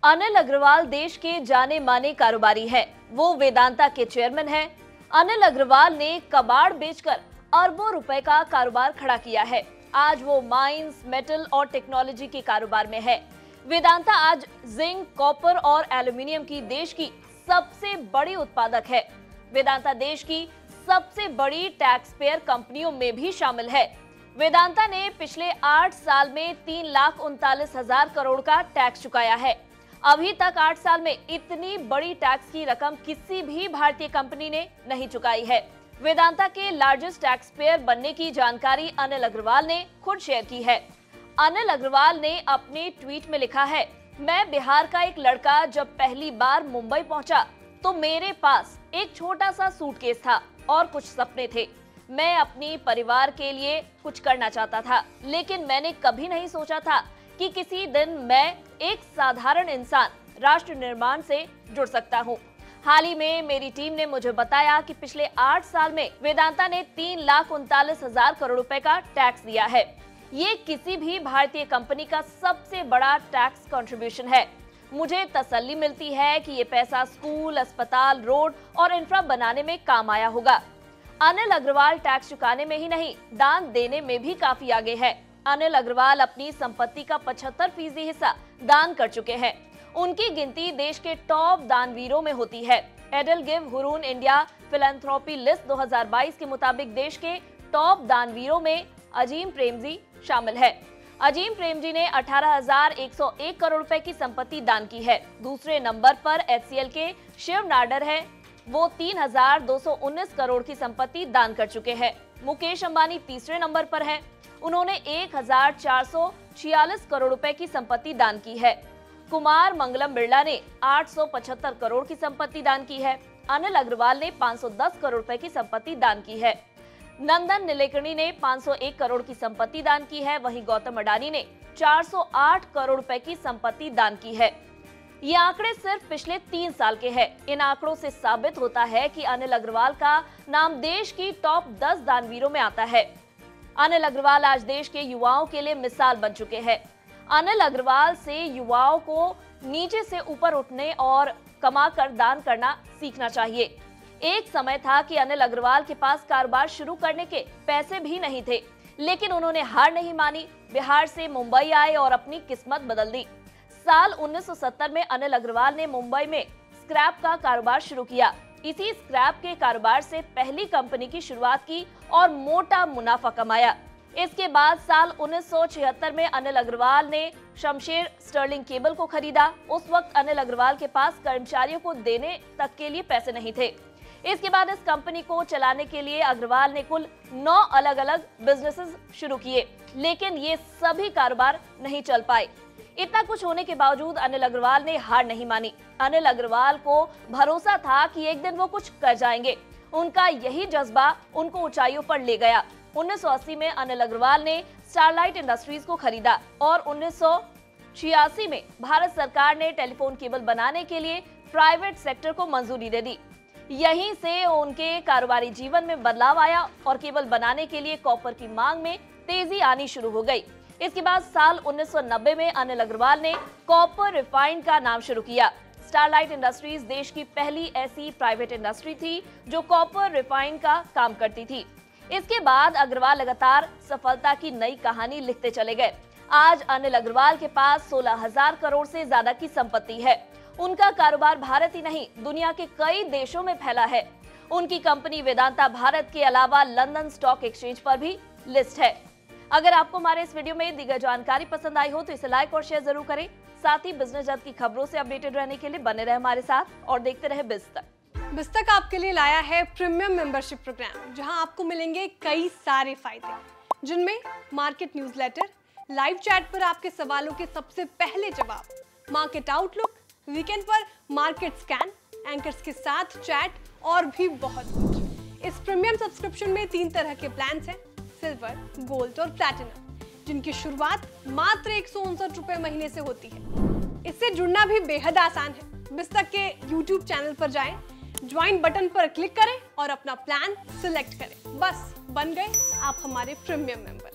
अनिल अग्रवाल देश के जाने माने कारोबारी हैं। वो वेदांता के चेयरमैन हैं। अनिल अग्रवाल ने कबाड़ बेचकर अरबों रुपए का कारोबार खड़ा किया है। आज वो माइंस, मेटल और टेक्नोलॉजी के कारोबार में है। वेदांता आज जिंक, कॉपर और एल्यूमिनियम की देश की सबसे बड़ी उत्पादक है। वेदांता देश की सबसे बड़ी टैक्स पेयर कंपनियों में भी शामिल है। वेदांता ने पिछले 8 साल में 3,39,000 करोड़ का टैक्स चुकाया है। अभी तक 8 साल में इतनी बड़ी टैक्स की रकम किसी भी भारतीय कंपनी ने नहीं चुकाई है। वेदांता के लार्जेस्ट टैक्स पेयर बनने की जानकारी अनिल अग्रवाल ने खुद शेयर की है। अनिल अग्रवाल ने अपने ट्वीट में लिखा है, मैं बिहार का एक लड़का जब पहली बार मुंबई पहुंचा तो मेरे पास एक छोटा सा सूटकेस था और कुछ सपने थे। मैं अपनी परिवार के लिए कुछ करना चाहता था, लेकिन मैंने कभी नहीं सोचा था कि किसी दिन मैं एक साधारण इंसान राष्ट्र निर्माण से जुड़ सकता हूँ। हाल ही में मेरी टीम ने मुझे बताया कि पिछले 8 साल में वेदांता ने 3,39,000 करोड़ रुपए का टैक्स दिया है। ये किसी भी भारतीय कंपनी का सबसे बड़ा टैक्स कंट्रीब्यूशन है। मुझे तसल्ली मिलती है कि ये पैसा स्कूल, अस्पताल, रोड और इंफ्रा बनाने में काम आया होगा। अनिल अग्रवाल टैक्स चुकाने में ही नहीं, दान देने में भी काफी आगे है। अनिल अग्रवाल अपनी संपत्ति का 75% हिस्सा दान कर चुके हैं। उनकी गिनती देश के टॉप दानवीरों में होती है। EdelGive Hurun India philanthropy list 2022 के मुताबिक देश के टॉप दानवीरों में अजीम प्रेमजी शामिल है। अजीम प्रेमजी ने 18,101 करोड़ रुपए की संपत्ति दान की है। दूसरे नंबर पर HCL के शिव नाडर है। वो 3,219 करोड़ की संपत्ति दान कर चुके हैं। मुकेश अंबानी तीसरे नंबर पर हैं। उन्होंने 1,446 करोड़ रुपए की संपत्ति दान की है। कुमार मंगलम बिरला ने 875 करोड़ की संपत्ति दान की है। अनिल अग्रवाल ने 510 करोड़ रुपए की संपत्ति दान की है। नंदन नीलेकणी ने 501 करोड़ की संपत्ति दान की है। वहीं गौतम अडानी ने 408 करोड़ रुपए की संपत्ति दान की है। ये आंकड़े सिर्फ पिछले 3 साल के हैं। इन आंकड़ों से साबित होता है कि अनिल अग्रवाल का नाम देश की टॉप 10 दानवीरों में आता है। अनिल अग्रवाल आज देश के युवाओं के लिए मिसाल बन चुके हैं। अनिल अग्रवाल से युवाओं को नीचे से ऊपर उठने और कमाकर दान करना सीखना चाहिए। एक समय था कि अनिल अग्रवाल के पास कारोबार शुरू करने के पैसे भी नहीं थे, लेकिन उन्होंने हार नहीं मानी। बिहार से मुंबई आए और अपनी किस्मत बदल दी। साल 1970 में अनिल अग्रवाल ने मुंबई में स्क्रैप का कारोबार शुरू किया। इसी स्क्रैप के कारोबार से पहली कंपनी की शुरुआत की और मोटा मुनाफा कमाया। इसके बाद साल 1976 में अनिल अग्रवाल ने शमशेर स्टर्लिंग केबल को खरीदा। उस वक्त अनिल अग्रवाल के पास कर्मचारियों को देने तक के लिए पैसे नहीं थे। इसके बाद इस कंपनी को चलाने के लिए अग्रवाल ने कुल 9 अलग अलग बिजनेसेस शुरू किए, लेकिन ये सभी कारोबार नहीं चल पाए। इतना कुछ होने के बावजूद अनिल अग्रवाल ने हार नहीं मानी। अनिल अग्रवाल को भरोसा था कि एक दिन वो कुछ कर जाएंगे। उनका यही जज्बा उनको ऊंचाइयों पर ले गया। 1980 में अनिल अग्रवाल ने स्टारलाइट इंडस्ट्रीज को खरीदा और 1986 में भारत सरकार ने टेलीफोन केबल बनाने के लिए प्राइवेट सेक्टर को मंजूरी दे दी। यहीं से उनके कारोबारी जीवन में बदलाव आया और केबल बनाने के लिए कॉपर की मांग में तेजी आनी शुरू हो गई। इसके बाद साल 1990 में अनिल अग्रवाल ने कॉपर रिफाइंड का नाम शुरू किया। स्टारलाइट इंडस्ट्रीज देश की पहली ऐसी प्राइवेट इंडस्ट्री थी जो कॉपर रिफाइंड का काम करती थी। इसके बाद अग्रवाल लगातार सफलता की नई कहानी लिखते चले गए। आज अनिल अग्रवाल के पास 16,000 करोड़ से ज्यादा की संपत्ति है। उनका कारोबार भारत ही नहीं, दुनिया के कई देशों में फैला है। उनकी कंपनी वेदांता भारत के अलावा लंदन स्टॉक एक्सचेंज पर भी लिस्ट है। अगर आपको हमारे इस वीडियो में दी गई जानकारी पसंद आई हो तो इसे लाइक और शेयर जरूर करें। साथ ही बिजनेस जगत की खबरों से अपडेटेड रहने के लिए बने रहे हमारे साथ और देखते रहे बिजतक। बिजतक आपके लिए लाया है प्रीमियम मेंबरशिप प्रोग्राम, जहां आपको मिलेंगे कई सारे फायदे, जिनमें मार्केट न्यूज़लेटर, लाइव चैट पर आपके सवालों के सबसे पहले जवाब, मार्केट आउटलुक, वीकेंड पर मार्केट स्कैन, एंकर्स के साथ चैट और भी बहुत कुछ। इस प्रीमियम सब्सक्रिप्शन में 3 तरह के प्लान्स हैं, सिल्वर, गोल्ड और प्लैटिनम, जिनकी शुरुआत मात्र 159 रुपए महीने से होती है। इससे जुड़ना भी बेहद आसान है। बिजतक के YouTube चैनल पर जाएं, ज्वाइन बटन पर क्लिक करें और अपना प्लान सिलेक्ट करें। बस बन गए आप हमारे प्रीमियम मेंबर।